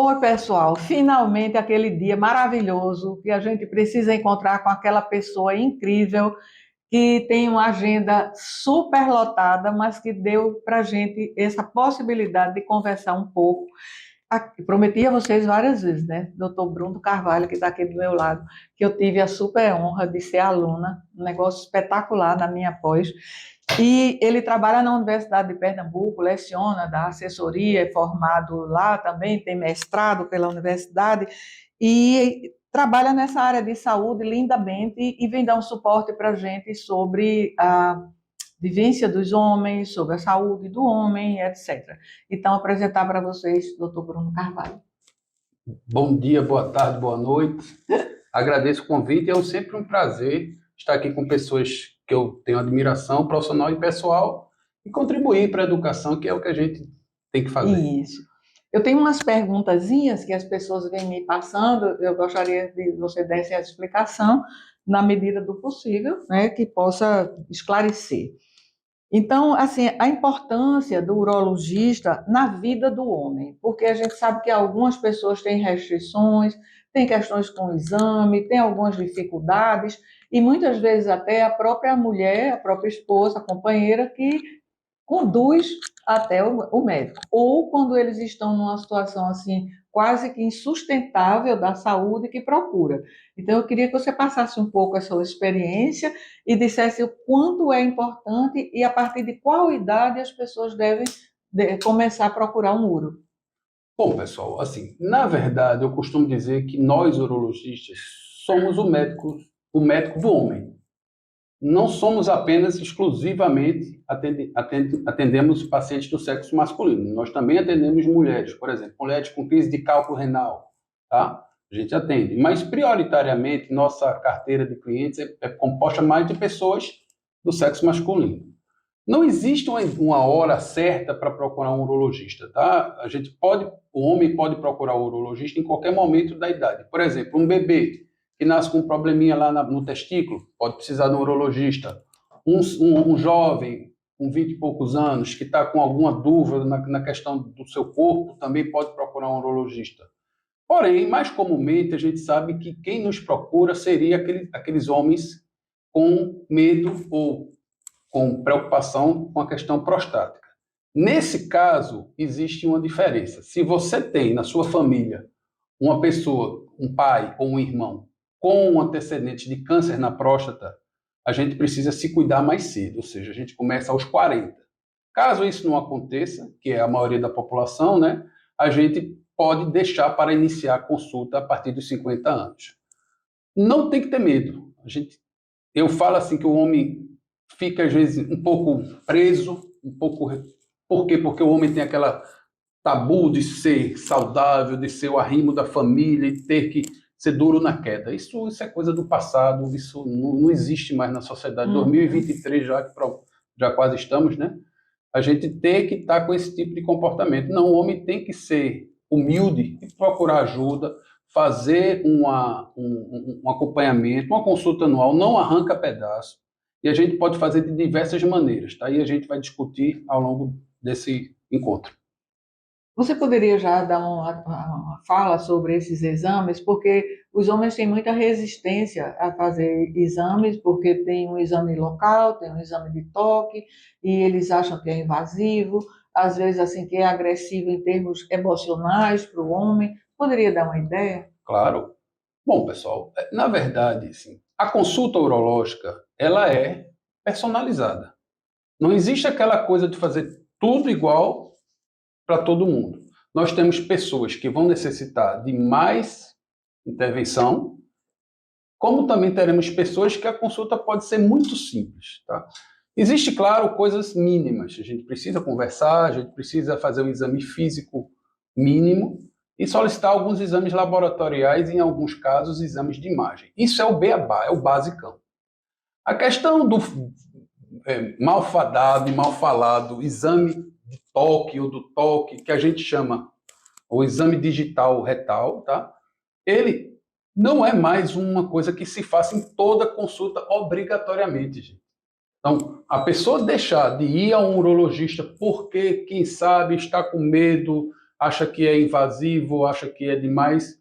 Oi, pessoal, finalmente aquele dia maravilhoso que a gente precisa encontrar com aquela pessoa incrível que tem uma agenda super lotada, mas que deu para a gente essa possibilidade de conversar um pouco. Prometi a vocês várias vezes, né? Doutor Bruno Carvalho, que está aqui do meu lado, que eu tive a super honra de ser aluna, um negócio espetacular na minha pós. E ele trabalha na Universidade de Pernambuco, leciona, dá assessoria, é formado lá também, tem mestrado pela universidade e trabalha nessa área de saúde lindamente e vem dar um suporte para a gente sobre a vivência dos homens, sobre a saúde do homem, etc. Então, apresentar para vocês o Dr. Bruno Carvalho. Bom dia, boa tarde, boa noite. Agradeço o convite. É sempre um prazer estar aqui com pessoas que eu tenho admiração profissional e pessoal e contribuir para a educação, que é o que a gente tem que fazer. Isso. Eu tenho umas perguntazinhas que as pessoas vêm me passando, eu gostaria de você desse a explicação na medida do possível, né, que possa esclarecer. Então, assim, a importância do urologista na vida do homem, porque a gente sabe que algumas pessoas têm restrições, têm questões com o exame, têm algumas dificuldades, e muitas vezes até a própria mulher, a própria esposa, a companheira, que conduz até o médico. Ou quando eles estão numa situação assim, quase que insustentável da saúde que procura. Então, eu queria que você passasse um pouco a sua experiência e dissesse o quanto é importante e a partir de qual idade as pessoas devem começar a procurar um uro. Bom, pessoal, assim, na verdade, eu costumo dizer que nós, urologistas, somos o médico do homem. Não somos apenas exclusivamente atendemos pacientes do sexo masculino. Nós também atendemos mulheres, por exemplo, mulheres com crise de cálculo renal, tá? A gente atende, mas prioritariamente nossa carteira de clientes é composta mais de pessoas do sexo masculino. Não existe uma hora certa para procurar um urologista, tá? O homem pode procurar o urologista em qualquer momento da idade. Por exemplo, um bebê que nasce com um probleminha lá no testículo, pode precisar de um urologista. Um jovem com 20 e poucos anos que está com alguma dúvida na questão do seu corpo, também pode procurar um urologista. Porém, mais comumente, a gente sabe que quem nos procura seria aqueles homens com medo ou com preocupação com a questão prostática. Nesse caso, existe uma diferença. Se você tem na sua família uma pessoa, um pai ou um irmão, com um antecedente de câncer na próstata, a gente precisa se cuidar mais cedo, ou seja, a gente começa aos 40. Caso isso não aconteça, que é a maioria da população, né, a gente pode deixar para iniciar a consulta a partir dos 50 anos. Não tem que ter medo. Eu falo assim que o homem fica às vezes um pouco preso, um pouco. Por quê? Porque o homem tem aquela tabu de ser saudável, de ser o arrimo da família e ter que ser duro na queda. Isso é coisa do passado, isso não existe mais na sociedade. 2023 já quase estamos, né? A gente tem que estar com esse tipo de comportamento. Não, o homem tem que ser humilde e procurar ajuda, fazer um acompanhamento, uma consulta anual, não arranca pedaço. E a gente pode fazer de diversas maneiras, tá? E a gente vai discutir ao longo desse encontro. Você poderia já dar uma fala sobre esses exames, porque os homens têm muita resistência a fazer exames, porque tem um exame local, tem um exame de toque, e eles acham que é invasivo, às vezes assim que é agressivo em termos emocionais para o homem. Poderia dar uma ideia? Claro. Bom, pessoal, na verdade, sim, a consulta urológica, ela é personalizada. Não existe aquela coisa de fazer tudo igual para todo mundo. Nós temos pessoas que vão necessitar de mais intervenção, como também teremos pessoas que a consulta pode ser muito simples, tá? Existe, claro, coisas mínimas. A gente precisa conversar, a gente precisa fazer um exame físico mínimo e solicitar alguns exames laboratoriais, em alguns casos, exames de imagem. Isso é o beabá, é o basicão. A questão do mal fadado e mal falado, exame de toque ou do toque, que a gente chama o exame digital retal, tá? Ele não é mais uma coisa que se faça em toda consulta obrigatoriamente, gente. Então, a pessoa deixar de ir a um urologista porque, quem sabe, está com medo acha que é invasivo, acha que é demais.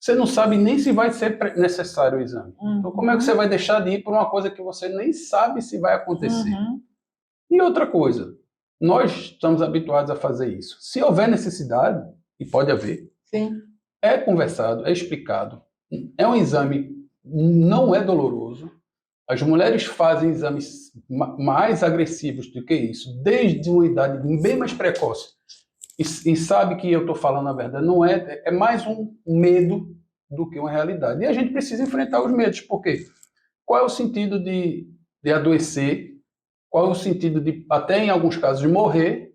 Você não sabe nem se vai ser necessário o exame. Então, como é que você vai deixar de ir por uma coisa que você nem sabe se vai acontecer? E outra coisa, nós estamos habituados a fazer isso. Se houver necessidade, e pode haver, Sim. é conversado, é explicado. É um exame, não é doloroso. As mulheres fazem exames mais agressivos do que isso, desde uma idade bem mais precoce. E sabe que eu estou falando a verdade, não é, é mais um medo do que uma realidade. E a gente precisa enfrentar os medos, porque qual é o sentido de adoecer? Qual é o sentido de, até em alguns casos, de morrer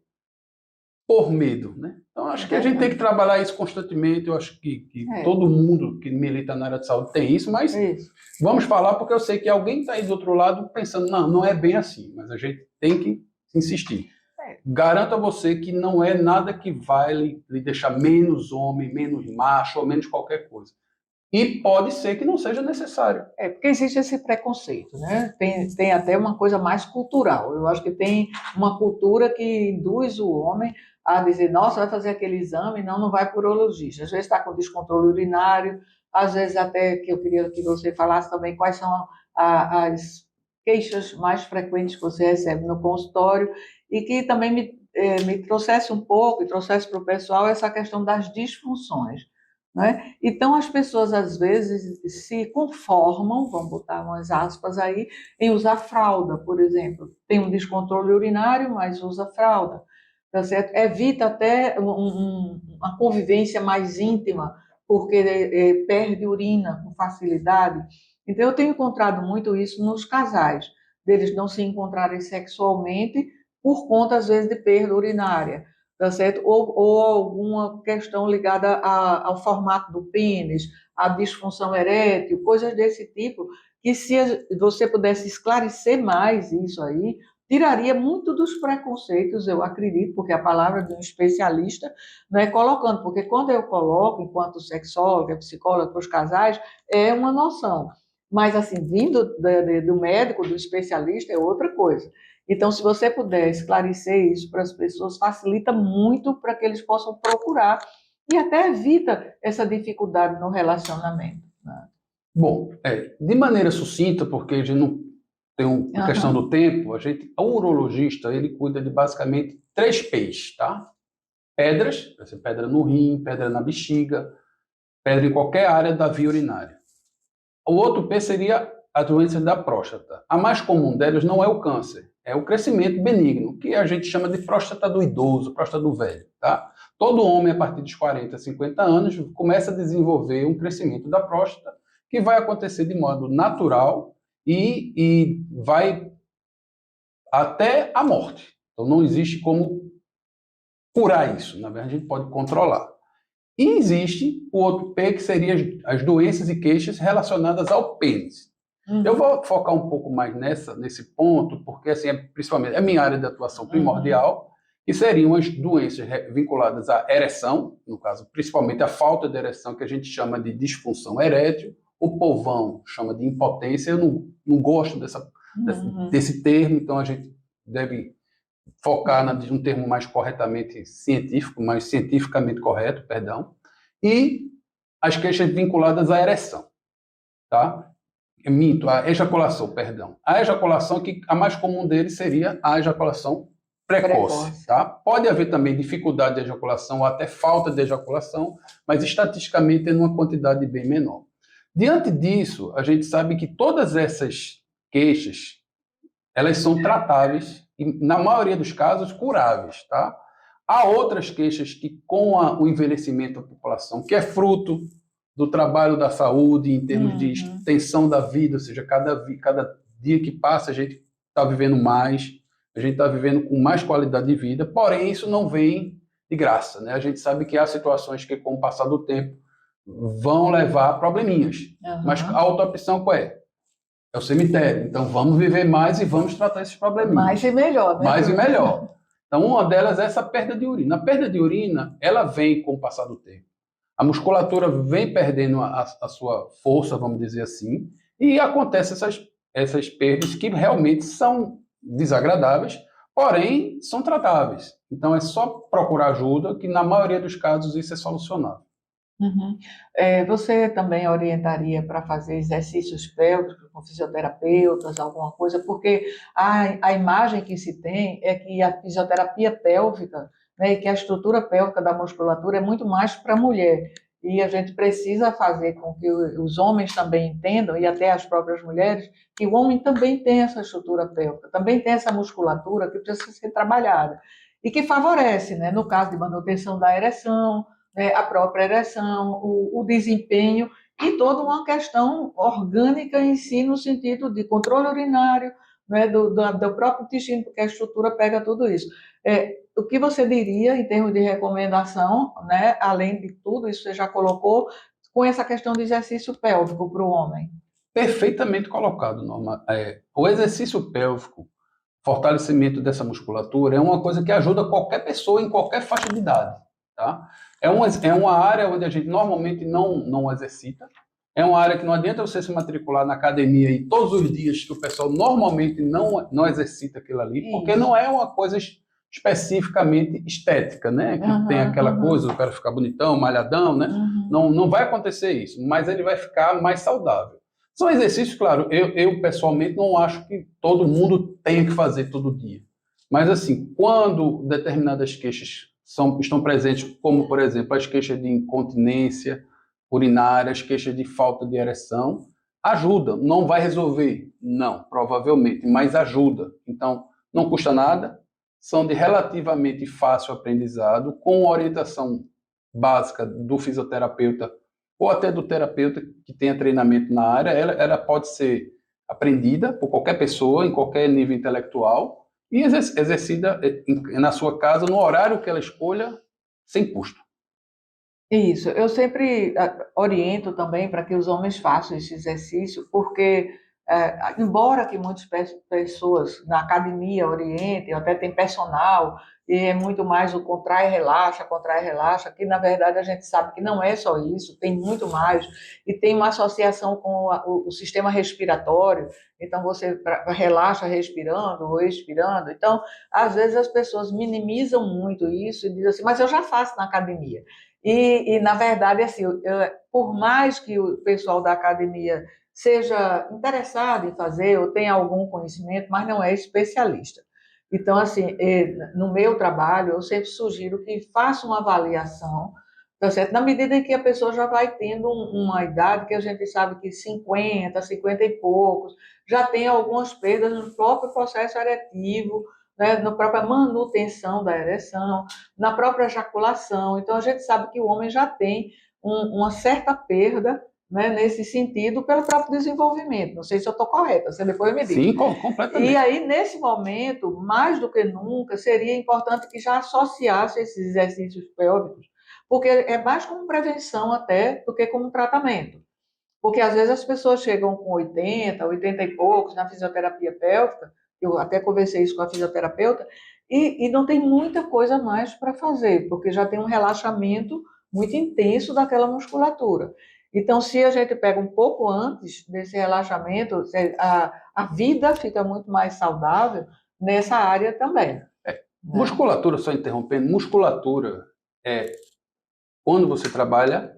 por medo, né? Então, acho que a gente tem que trabalhar isso constantemente. Eu acho que todo mundo que milita na área de saúde tem isso, mas vamos falar porque eu sei que alguém está aí do outro lado pensando, não é bem assim, mas a gente tem que insistir. Garanto a você que não é nada que vai lhe deixar menos homem, menos macho ou menos qualquer coisa. E pode ser que não seja necessário. Porque existe esse preconceito, né? Tem até uma coisa mais cultural. Eu acho que tem uma cultura que induz o homem a dizer, nossa, vai fazer aquele exame, não vai por urologista. Às vezes está com descontrole urinário, às vezes até que eu queria que você falasse também quais são as queixas mais frequentes que você recebe no consultório e que também me trouxesse um pouco e trouxesse para o pessoal essa questão das disfunções. Né? Então, as pessoas, às vezes, se conformam, vamos botar umas aspas aí, em usar fralda, por exemplo. Tem um descontrole urinário, mas usa fralda, tá certo? Evita até uma convivência mais íntima, porque perde urina com facilidade. Então, eu tenho encontrado muito isso nos casais, deles não se encontrarem sexualmente por conta, às vezes, de perda urinária. Tá certo? Ou alguma questão ligada ao formato do pênis, à disfunção erétil, coisas desse tipo, que se você pudesse esclarecer mais isso aí, tiraria muito dos preconceitos, eu acredito, porque a palavra de um especialista não é colocando, porque quando eu coloco, enquanto sexóloga, psicóloga para os casais, é uma noção. Mas, assim, vindo do médico, do especialista, é outra coisa. Então, se você puder esclarecer isso para as pessoas, facilita muito para que eles possam procurar e até evita essa dificuldade no relacionamento. Né? Bom, de maneira sucinta, porque a gente não tem a questão do tempo, o urologista, ele cuida de basicamente 3 P's, tá? Pedras, pedra no rim, pedra na bexiga, pedra em qualquer área da via urinária. O outro P seria a doença da próstata. A mais comum delas não é o câncer, é o crescimento benigno, que a gente chama de próstata do idoso, próstata do velho, tá? Todo homem, a partir dos 40, 50 anos, começa a desenvolver um crescimento da próstata que vai acontecer de modo natural e vai até a morte. Então, não existe como curar isso. Na verdade, a gente pode controlar. E existe o outro P, que seria as doenças e queixas relacionadas ao pênis. Eu vou focar um pouco mais nesse ponto, porque assim, principalmente é minha área de atuação primordial, que seriam as doenças vinculadas à ereção, no caso, principalmente a falta de ereção, que a gente chama de disfunção erétil, o povão chama de impotência. Eu não gosto desse termo, então a gente deve focar num termo mais corretamente científico, mais cientificamente correto, perdão, e as queixas vinculadas à ereção, tá? Minto, a ejaculação, perdão. A ejaculação, que a mais comum deles seria a ejaculação precoce, tá? Pode haver também dificuldade de ejaculação ou até falta de ejaculação, mas estatisticamente é numa quantidade bem menor. Diante disso, a gente sabe que todas essas queixas, elas são tratáveis e, na maioria dos casos, curáveis, tá? Há outras queixas que, com o envelhecimento da população, que é fruto do trabalho da saúde em termos de extensão da vida, ou seja, cada dia que passa a gente está vivendo mais, a gente está vivendo com mais qualidade de vida, porém isso não vem de graça, né? A gente sabe que há situações que, com o passar do tempo, vão levar a probleminhas, mas a outra opção qual é? É o cemitério. Então vamos viver mais e vamos tratar esses probleminhas. Mais e melhor, né? Mais e melhor. Então uma delas é essa perda de urina. A perda de urina, ela vem com o passar do tempo. A musculatura vem perdendo a sua força, vamos dizer assim, e acontecem essas perdas que realmente são desagradáveis, Porém, são tratáveis. Então, é só procurar ajuda, que na maioria dos casos isso é solucionável. Uhum. Você também orientaria para fazer exercícios pélvicos com fisioterapeutas, alguma coisa? Porque a imagem que se tem é que a fisioterapia pélvica, né, e que a estrutura pélvica da musculatura é muito mais para a mulher. E a gente precisa fazer com que os homens também entendam, e até as próprias mulheres, que o homem também tem essa estrutura pélvica, também tem essa musculatura que precisa ser trabalhada. E que favorece, né, no caso de manutenção da ereção, né, a própria ereção, o desempenho e toda uma questão orgânica em si, no sentido de controle urinário, né, do próprio intestino, porque a estrutura pega tudo isso. O que você diria em termos de recomendação, né, além de tudo, isso você já colocou, com essa questão do exercício pélvico para o homem? Perfeitamente colocado, Norma. O exercício pélvico, fortalecimento dessa musculatura, é uma coisa que ajuda qualquer pessoa em qualquer faixa de idade. Tá? É uma área onde a gente normalmente não exercita. É uma área que não adianta você se matricular na academia e todos os dias que o pessoal normalmente não exercita aquilo ali, porque não é uma coisa especificamente estética, né? Que tem aquela coisa do cara ficar bonitão, malhadão, né? Não vai acontecer isso, mas ele vai ficar mais saudável. São exercícios, claro, eu pessoalmente não acho que todo mundo tenha que fazer todo dia. Mas assim, quando determinadas queixas estão presentes, como por exemplo as queixas de incontinência urinária, as queixas de falta de ereção, ajuda. Não vai resolver? Não, provavelmente, mas ajuda. Então, não custa nada, são de relativamente fácil aprendizado, com orientação básica do fisioterapeuta ou até do terapeuta que tenha treinamento na área, ela pode ser aprendida por qualquer pessoa, em qualquer nível intelectual, e exercida na sua casa, no horário que ela escolha, sem custo. Isso, eu sempre oriento também para que os homens façam esse exercício, porque, embora que muitas pessoas na academia orientem, até tem personal, e é muito mais o contrai, relaxa, que na verdade a gente sabe que não é só isso, tem muito mais, e tem uma associação com o sistema respiratório, então você relaxa respirando ou expirando, então às vezes as pessoas minimizam muito isso e dizem assim, mas eu já faço na academia. Na verdade, assim, por mais que o pessoal da academia seja interessado em fazer ou tenha algum conhecimento, mas não é especialista. Então, assim, no meu trabalho, eu sempre sugiro que faça uma avaliação, tá certo? Na medida em que a pessoa já vai tendo uma idade que a gente sabe que 50, 50 e poucos, já tem algumas perdas no próprio processo eretivo, né, na própria manutenção da ereção, na própria ejaculação. Então, a gente sabe que o homem já tem uma certa perda, né, nesse sentido, pelo próprio desenvolvimento. Não sei se eu estou correta, você depois me diz. Sim, E completamente. aí, nesse momento, mais do que nunca, seria importante que já associasse esses exercícios pélvicos, porque é mais como prevenção até do que como tratamento. Porque às vezes as pessoas chegam com 80, 80 e poucos na fisioterapia pélvica, eu até conversei isso com a fisioterapeuta, e não tem muita coisa mais para fazer, porque já tem um relaxamento muito intenso daquela musculatura. Então, se a gente pega um pouco antes desse relaxamento, a vida fica muito mais saudável nessa área também, né? Musculatura, só interrompendo, musculatura é quando você trabalha,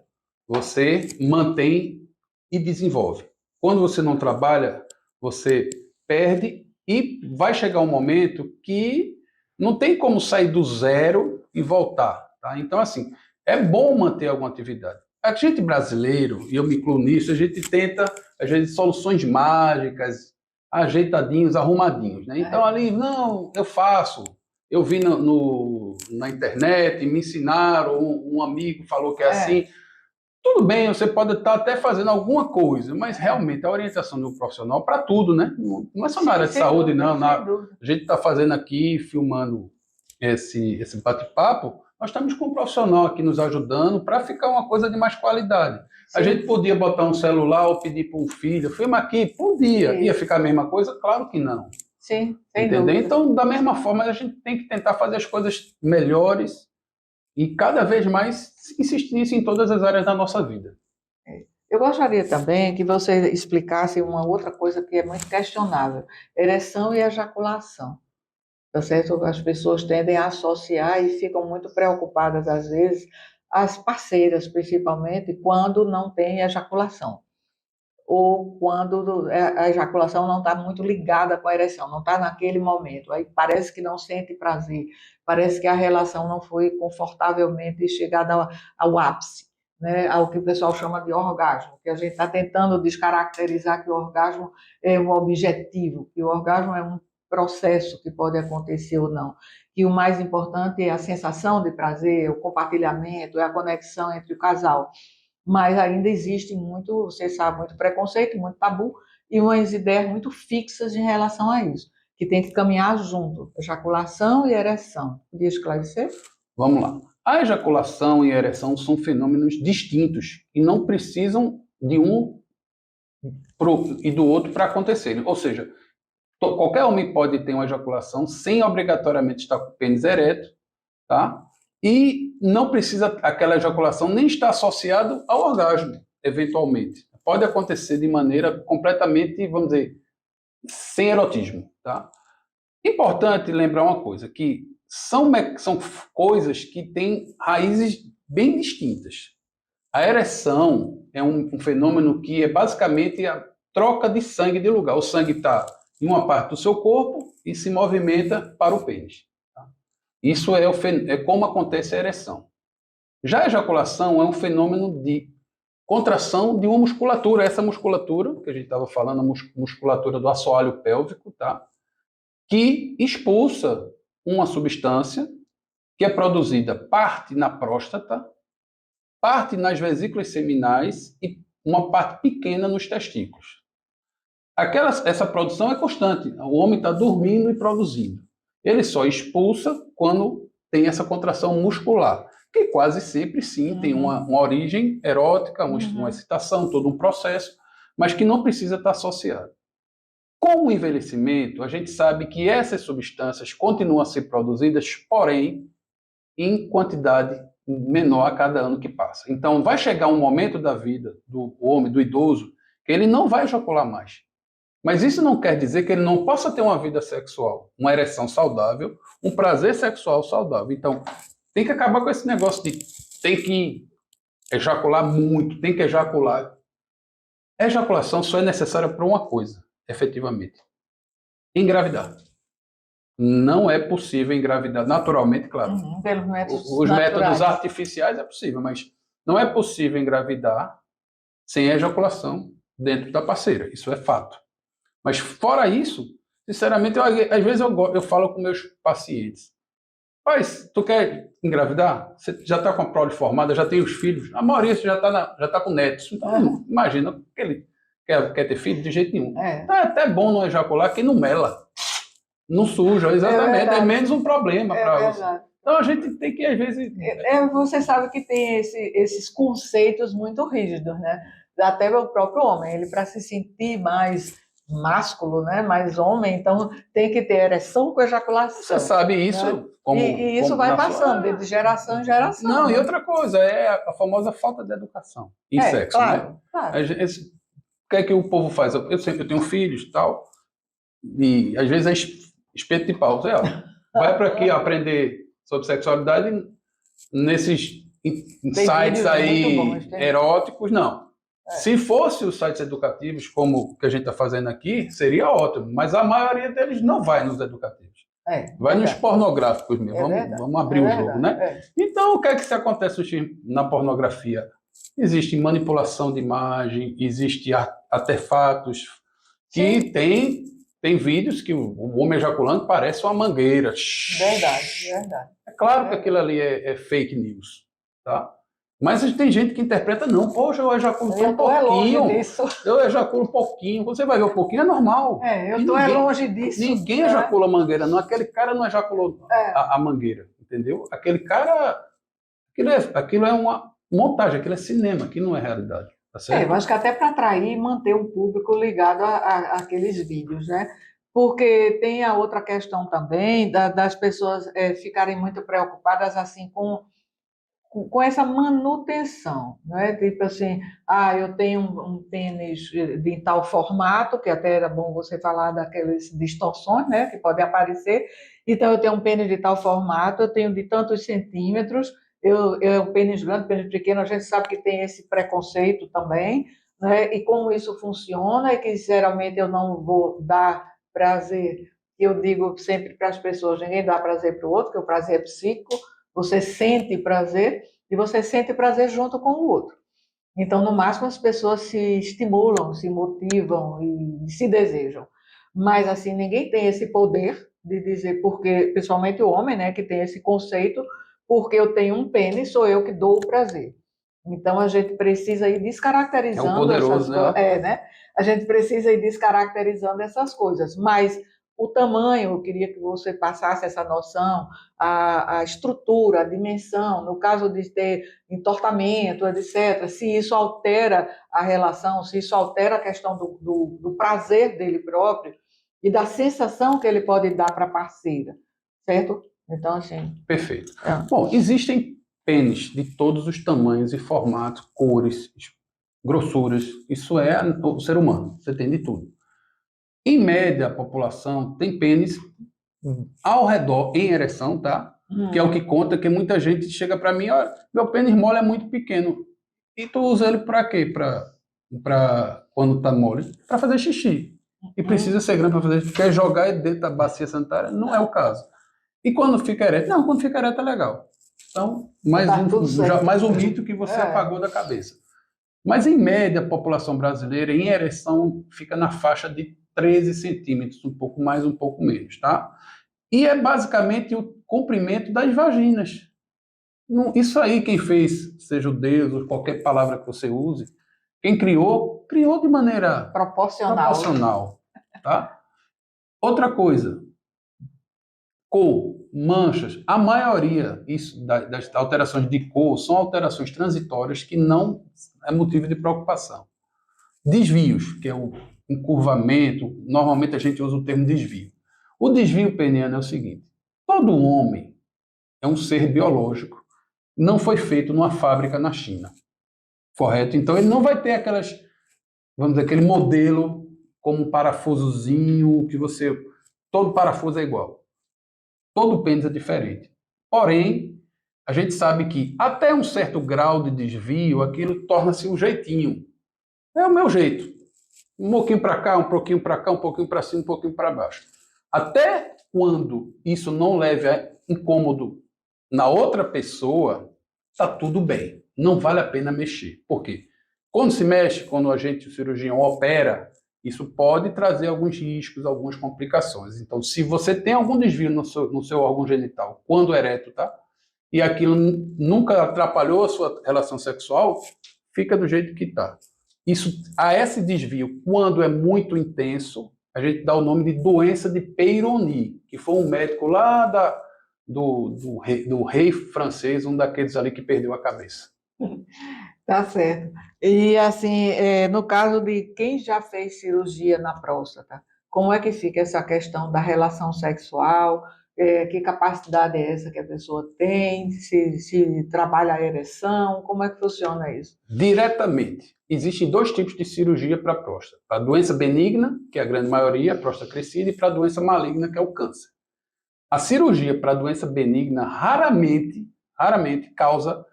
você mantém e desenvolve. Quando você não trabalha, você perde e vai chegar um momento que não tem como sair do zero e voltar. Tá? Então, assim, é bom manter alguma atividade. A gente brasileiro, e eu me incluo nisso, a gente tenta, às vezes, soluções mágicas, ajeitadinhos, arrumadinhos. Né? Então, ali, não, eu faço. Eu vi na internet, me ensinaram, um amigo falou que é assim. É, Tudo bem, você pode estar até fazendo alguma coisa, mas realmente a orientação de um profissional para tudo, né? Não é só na sim, área de sem saúde, dúvida, não. sem A dúvida. gente está fazendo aqui, filmando esse bate-papo, nós estamos com um profissional aqui nos ajudando para ficar uma coisa de mais qualidade. A Sim, gente podia botar um celular ou pedir para um filho, filma aqui, podia. Ia isso, ficar a mesma coisa? Claro que não. sim, sem Entendeu? dúvida. Então, da mesma forma, a gente tem que tentar fazer as coisas melhores e cada vez mais insistir nisso em todas as áreas da nossa vida. Eu gostaria também que você explicasse uma outra coisa que é muito questionável: ereção e ejaculação. tá certo? As pessoas tendem a associar e ficam muito preocupadas, às vezes, as parceiras, principalmente, quando não tem ejaculação, ou quando a ejaculação não está muito ligada com a ereção, não está naquele momento. Aí parece que não sente prazer, parece que a relação não foi confortavelmente chegada ao ápice, né? Ao que o pessoal chama de orgasmo, que a gente está tentando descaracterizar que o orgasmo é um objetivo, que o orgasmo é um processo que pode acontecer ou não. Que o mais importante é a sensação de prazer, o compartilhamento, é a conexão entre o casal, mas ainda existe muito, você sabe, muito preconceito, muito tabu e umas ideias muito fixas em relação a isso, que tem que caminhar junto, ejaculação e ereção. Podia esclarecer? Vamos lá. A ejaculação e a ereção são fenômenos distintos e não precisam de um e do outro para acontecerem. Ou seja, qualquer homem pode ter uma ejaculação sem obrigatoriamente estar com o pênis ereto, tá? E não precisa aquela ejaculação nem estar associado ao orgasmo, eventualmente. Pode acontecer de maneira completamente, vamos dizer, sem erotismo, tá? Importante lembrar uma coisa, que são coisas que têm raízes bem distintas. A ereção é um fenômeno que é basicamente a troca de sangue de lugar. O sangue está em uma parte do seu corpo e se movimenta para o pênis. Tá? Isso é como acontece a ereção. Já a ejaculação é um fenômeno de contração de uma musculatura. Essa musculatura, que a gente estava falando, a musculatura do assoalho pélvico, tá? Que expulsa uma substância que é produzida parte na próstata, parte nas vesículas seminais e uma parte pequena nos testículos. Essa produção é constante. O homem está dormindo e produzindo. Ele só expulsa quando tem essa contração muscular, que quase sempre, sim, tem uma origem erótica, uma excitação, todo um processo, mas que não precisa estar associado. Com o envelhecimento, a gente sabe que essas substâncias continuam a ser produzidas, porém, em quantidade menor a cada ano que passa. Então, vai chegar um momento da vida do homem, do idoso, que ele não vai ejacular mais. Mas isso não quer dizer que ele não possa ter uma vida sexual, uma ereção saudável, um prazer sexual saudável. Então, tem que acabar com esse negócio de tem que ejacular muito, tem que ejacular. A ejaculação só é necessária para uma coisa, efetivamente: engravidar. Não é possível engravidar naturalmente, claro. Pelos métodos Os métodos naturais. artificiais é possível, mas não é possível engravidar sem ejaculação dentro da parceira. Isso é fato. Mas fora isso, sinceramente, às vezes eu falo com meus pacientes: mas tu quer engravidar? Você já está com a prole formada, já tem os filhos. A maioria já está com netos. Então, imagina que ele quer ter filho de jeito nenhum. Então, é até bom não ejacular quem não mela. Não suja, exatamente. É menos um problema para você. Então a gente tem que, às vezes. Você sabe que tem esses conceitos muito rígidos, né? Até o próprio homem, ele para se sentir mais másculo, né? Mais homem, então tem que ter ereção com ejaculação. Você sabe isso, né? E isso vai passando de geração em geração. Não, né? E outra coisa, é a famosa falta de educação em sexo, claro, né? Claro. O que é que o povo faz? Eu tenho filhos e tal, e às vezes é espeto de pau. Você, vai para aqui aprender sobre sexualidade nesses sites aí bons, eróticos, não. Se fosse os sites educativos, como o que a gente está fazendo aqui, seria ótimo, mas a maioria deles não vai nos educativos. Vai nos pornográficos mesmo. Vamos abrir o jogo, né? Então, o que é que se acontece na pornografia? Existe manipulação de imagem, existe artefatos que tem vídeos que o homem ejaculando parece uma mangueira. Verdade. É claro que aquilo ali é fake news, tá? Mas tem gente que interpreta, não, poxa, eu ejaculo tão pouquinho. Eu ejaculo um pouquinho. Você vai ver um pouquinho, é normal. Eu estou longe disso. Ninguém ejacula a mangueira, não. Aquele cara não ejaculou a mangueira, entendeu? Aquele cara, aquilo é uma montagem, aquilo é cinema, aquilo não é realidade. Tá certo? Eu acho que até para atrair e manter o público ligado àqueles vídeos, né? Porque tem a outra questão também das pessoas ficarem muito preocupadas assim com com essa manutenção, né? Tipo assim, eu tenho um pênis de tal formato, que até era bom você falar daquelas distorções, né? Que podem aparecer. Então, eu tenho um pênis de tal formato, eu tenho de tantos centímetros, eu pênis grande, pênis pequeno, a gente sabe que tem esse preconceito também, né? E como isso funciona, é que geralmente eu não vou dar prazer. Eu digo sempre para as pessoas, ninguém dá prazer para o outro, que o prazer é psíquico, você sente prazer e você sente prazer junto com o outro. Então, no máximo, as pessoas se estimulam, se motivam e se desejam. Mas, assim, ninguém tem esse poder de dizer, porque, principalmente o homem, né, que tem esse conceito, porque eu tenho um pênis, sou eu que dou o prazer. Então, a gente precisa ir É o descaracterizando essas poderoso, coisas. né? Né? A gente precisa ir descaracterizando essas coisas. Mas o tamanho, eu queria que você passasse essa noção, a estrutura, a dimensão, no caso de ter entortamento, etc., se isso altera a relação, se isso altera a questão do prazer dele próprio e da sensação que ele pode dar para a parceira, certo? Então, assim. Perfeito. Bom, existem pênis de todos os tamanhos e formatos, cores, grossuras. Isso é o ser humano. Você tem de tudo. Em média, a população tem pênis ao redor em ereção, tá? Que é o que conta, que muita gente chega para mim, olha, meu pênis mole é muito pequeno. E tu usa ele para quê? Para quando tá mole? Para fazer xixi. E precisa ser grande para fazer xixi. Quer jogar ele dentro da bacia sanitária? Não é o caso. E quando fica ereto? Não, quando fica ereto é legal. Então, mais um mito que você apagou da cabeça. Mas, em média, a população brasileira, em ereção, fica na faixa de 13 centímetros, um pouco mais, um pouco menos, tá? E é basicamente o comprimento das vaginas. Isso aí, quem fez, seja o Deus ou qualquer palavra que você use, quem criou, criou de maneira proporcional, tá? Outra coisa, cor, manchas, a maioria das alterações de cor são alterações transitórias que não é motivo de preocupação. Desvios, que é o encurvamento, normalmente a gente usa o termo desvio. O desvio peniano é o seguinte: todo homem é um ser biológico, não foi feito numa fábrica na China, correto? Então ele não vai ter vamos dizer, aquele modelo como um parafusozinho que você, todo parafuso é igual. Todo pênis é diferente. Porém, a gente sabe que até um certo grau de desvio, aquilo torna-se um jeitinho. É o meu jeito. Um pouquinho para cá, um pouquinho para cá, um pouquinho para cima, um pouquinho para baixo. Até quando isso não leve a incômodo na outra pessoa, está tudo bem. Não vale a pena mexer. Por quê? Quando se mexe, quando o cirurgião opera, isso pode trazer alguns riscos, algumas complicações. Então, se você tem algum desvio no seu órgão genital, quando ereto, tá? E aquilo nunca atrapalhou a sua relação sexual, fica do jeito que está. A esse desvio, quando é muito intenso, a gente dá o nome de doença de Peyronie, que foi um médico lá do rei francês, um daqueles ali que perdeu a cabeça. Tá certo. E assim, no caso de quem já fez cirurgia na próstata, como é que fica essa questão da relação sexual? Que capacidade é essa que a pessoa tem? Se trabalha a ereção? Como é que funciona isso? Diretamente. Existem dois tipos de cirurgia para a próstata. Para a doença benigna, que é a grande maioria, a próstata crescida, e para a doença maligna, que é o câncer. A cirurgia para a doença benigna raramente causa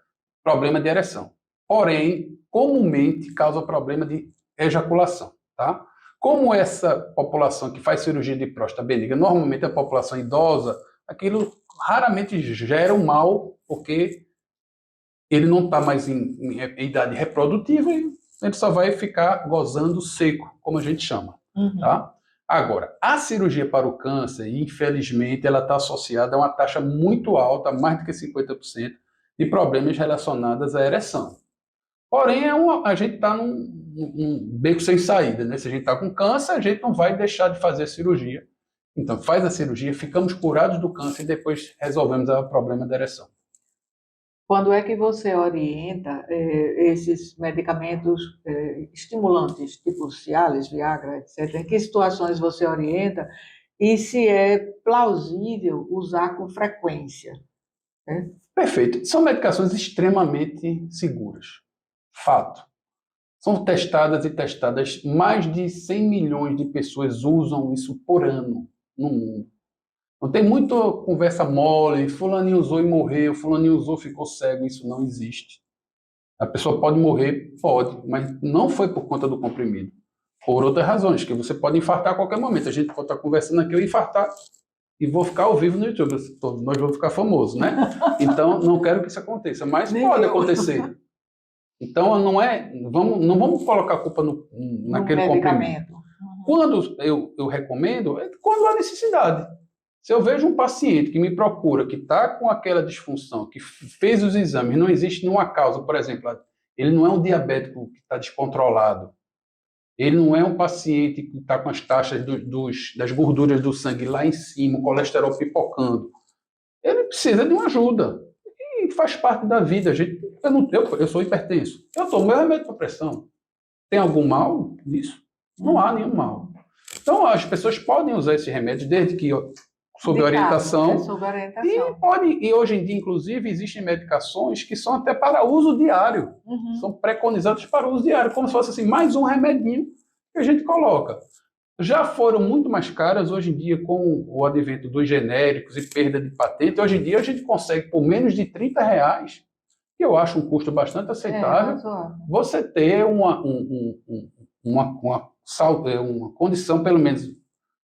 problema de ereção. Porém, comumente causa problema de ejaculação, tá? Como essa população que faz cirurgia de próstata benigna, normalmente é a população idosa, aquilo raramente gera um mal, porque ele não está mais em idade reprodutiva e ele só vai ficar gozando seco, como a gente chama, tá? Agora, a cirurgia para o câncer, infelizmente, ela está associada a uma taxa muito alta, mais do que 50%, de problemas relacionados à ereção. Porém, a gente está num beco sem saída, né? Se a gente está com câncer, a gente não vai deixar de fazer a cirurgia. Então, faz a cirurgia, ficamos curados do câncer e depois resolvemos o problema da ereção. Quando é que você orienta esses medicamentos estimulantes, tipo Cialis, Viagra, etc.? Em que situações você orienta e se é plausível usar com frequência? Né? Perfeito. São medicações extremamente seguras. Fato. São testadas e testadas. Mais de 100 milhões de pessoas usam isso por ano no mundo. Não tem muita conversa mole, fulaninho usou e morreu, fulaninho usou e ficou cego. Isso não existe. A pessoa pode morrer? Pode, mas não foi por conta do comprimido. Por outras razões, que você pode infartar a qualquer momento. A gente pode estar conversando aqui, eu infartar e vou ficar ao vivo no YouTube. Nós vamos ficar famosos, né? Então, não quero que isso aconteça, mas pode acontecer. Então, não vamos colocar a culpa naquele comprimido. Quando eu recomendo, é quando há necessidade. Se eu vejo um paciente que me procura, que está com aquela disfunção, que fez os exames, não existe nenhuma causa, por exemplo, ele não é um diabético que está descontrolado, ele não é um paciente que está com as taxas das gorduras do sangue lá em cima, o colesterol pipocando. Ele precisa de uma ajuda. E faz parte da vida. Eu sou hipertenso. Eu tomo meu remédio para pressão. Tem algum mal nisso? Não há nenhum mal. Então, as pessoas podem usar esse remédio desde que sob orientação. E hoje em dia, inclusive, existem medicações que são até para uso diário. São preconizadas para uso diário, como se fosse assim, mais um remedinho que a gente coloca. Já foram muito mais caras hoje em dia com o advento dos genéricos e perda de patente. Hoje em dia a gente consegue por menos de R$30, que eu acho um custo bastante aceitável, você ter uma condição pelo menos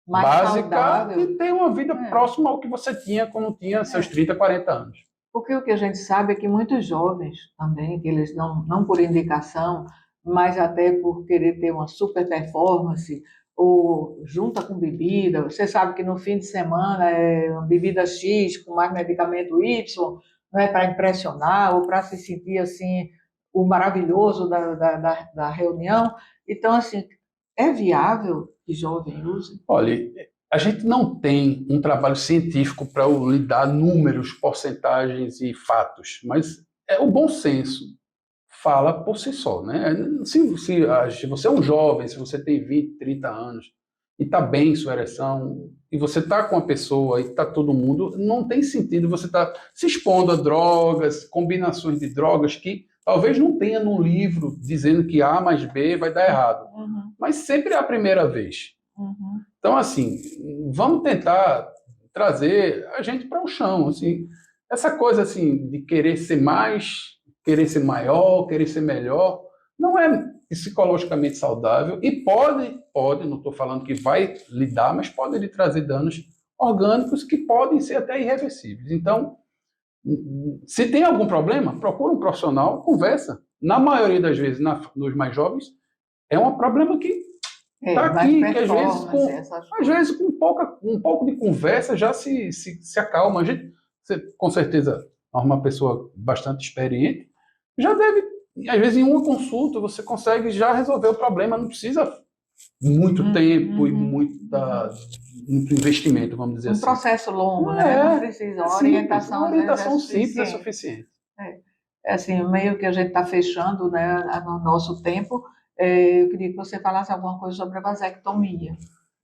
mais básica saudável. E ter uma vida próxima ao que você tinha quando tinha seus 30, 40 anos. Porque o que a gente sabe é que muitos jovens também, que eles não por indicação, mas até por querer ter uma super performance, ou junta com bebida, você sabe que no fim de semana é uma bebida X com mais medicamento Y, não é para impressionar ou para se sentir assim o maravilhoso da reunião. Então, assim, é viável que jovem use? Olha, a gente não tem um trabalho científico para lhe dar números, porcentagens e fatos, mas o bom senso fala por si só, né? Se você é um jovem, se você tem 20, 30 anos e está bem em sua ereção, e você está com a pessoa e está todo mundo, não tem sentido você estar se expondo a drogas, combinações de drogas que talvez não tenha no livro dizendo que A mais B vai dar errado. Mas sempre é a primeira vez. Então, assim, vamos tentar trazer a gente para o chão. Assim, essa coisa assim, de querer ser mais, querer ser maior, querer ser melhor, não é psicologicamente saudável e pode, não estou falando que vai lhe dar, mas pode lhe trazer danos orgânicos que podem ser até irreversíveis. Então, se tem algum problema, procura um profissional, conversa. Na maioria das vezes, nos mais jovens, é um problema que está aqui, que às vezes com um pouco de conversa já se acalma. Você, com certeza, uma pessoa bastante experiente, já deve, às vezes em uma consulta, você consegue já resolver o problema, não precisa muito tempo e muito investimento, vamos dizer assim. Um processo longo, né? Não precisa. Uma orientação simples é suficiente. É assim, meio que a gente está fechando, né, no nosso tempo. Eu queria que você falasse alguma coisa sobre a vasectomia.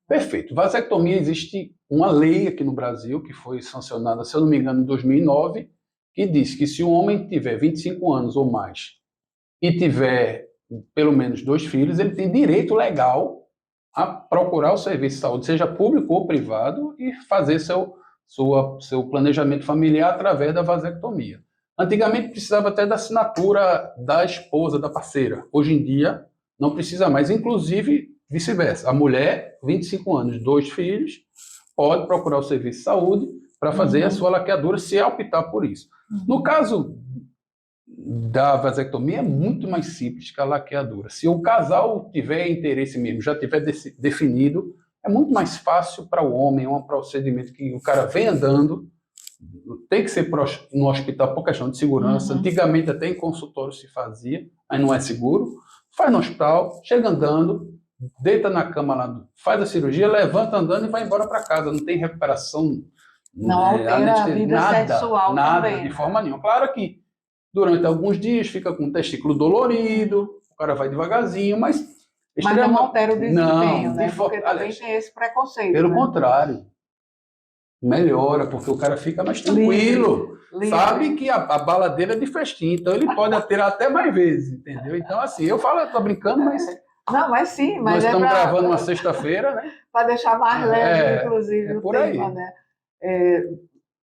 Perfeito. Vasectomia, existe uma lei aqui no Brasil que foi sancionada, se eu não me engano, em 2009, que diz que se um homem tiver 25 anos ou mais e tiver pelo menos 2 filhos, ele tem direito legal a procurar o serviço de saúde, seja público ou privado, e fazer seu planejamento familiar através da vasectomia. Antigamente precisava até da assinatura da esposa, da parceira. Hoje em dia não precisa mais, inclusive vice-versa. A mulher, 25 anos, 2 filhos, pode procurar o serviço de saúde para fazer a sua laqueadura, se optar por isso. No caso da vasectomia, é muito mais simples que a laqueadura. Se o casal tiver interesse mesmo, já tiver definido, é muito mais fácil para o homem, é um procedimento que o cara vem andando, tem que ser no hospital por questão de segurança. Antigamente até em consultório se fazia, aí não é seguro. Faz no hospital, chega andando, deita na cama lá, faz a cirurgia, levanta andando e vai embora para casa. Não tem recuperação, não altera a vida sexual nada também, de forma nenhuma. Claro que durante alguns dias fica com o testículo dolorido, o cara vai devagarzinho, mas não altera o desempenho, né? Porque também tem esse preconceito. Pelo contrário. Melhora, porque o cara fica mais tranquilo. Livre. Sabe que a bala dele é de festinha, então ele pode atirar até mais vezes, entendeu? Então, assim, eu falo, eu tô brincando, mas Não, mas sim, mas nós é estamos gravando uma sexta-feira, né? para deixar mais leve, inclusive, É o por aí. tema, né?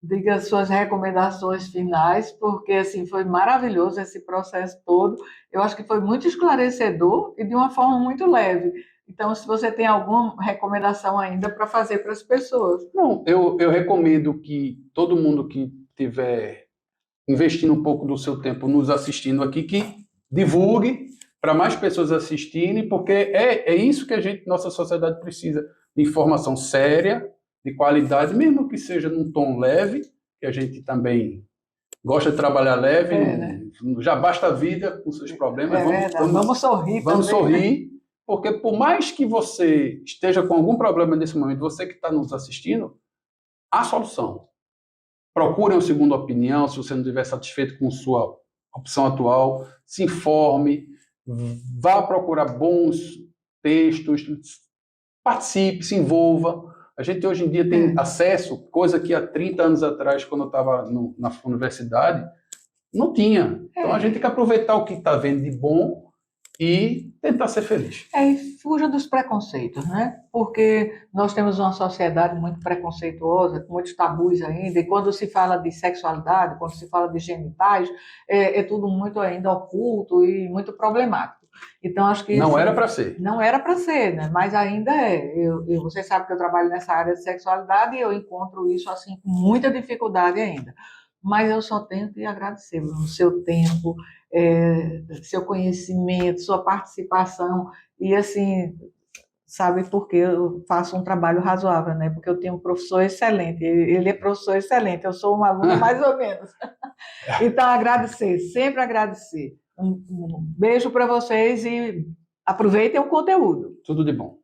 Diga as suas recomendações finais, porque assim foi maravilhoso esse processo todo. Eu acho que foi muito esclarecedor e de uma forma muito leve. Então, se você tem alguma recomendação ainda para fazer para as pessoas. Não, eu recomendo que todo mundo que estiver investindo um pouco do seu tempo nos assistindo aqui, que divulgue para mais pessoas assistirem, porque é isso que nossa sociedade precisa, de informação séria, de qualidade, mesmo que seja num tom leve, que a gente também gosta de trabalhar leve, Né? já basta a vida com seus problemas, Vamos sorrir vamos também, sorrir, porque por mais que você esteja com algum problema nesse momento, você que está nos assistindo, há solução. Procure uma segunda opinião, se você não estiver satisfeito com sua opção atual, se informe, vá procurar bons textos, participe, se envolva. A gente hoje em dia tem acesso, coisa que há 30 anos atrás, quando eu estava na universidade, não tinha. Então a gente tem que aproveitar o que está vendo de bom e tentar ser feliz. E fuja dos preconceitos, né? Porque nós temos uma sociedade muito preconceituosa, com muitos tabus ainda, e quando se fala de sexualidade, quando se fala de genitais, é tudo muito ainda oculto e muito problemático. Então, acho que não era para ser. Não era para ser, né? Mas ainda é. Você sabe que eu trabalho nessa área de sexualidade e eu encontro isso assim com muita dificuldade ainda. Mas eu só tenho que agradecer o seu tempo, seu conhecimento, sua participação e assim, sabe, porque eu faço um trabalho razoável, né? Porque eu tenho um professor excelente, ele é professor excelente, eu sou uma aluna mais ou menos. Então, agradecer, sempre agradecer. Um beijo para vocês e aproveitem o conteúdo. Tudo de bom.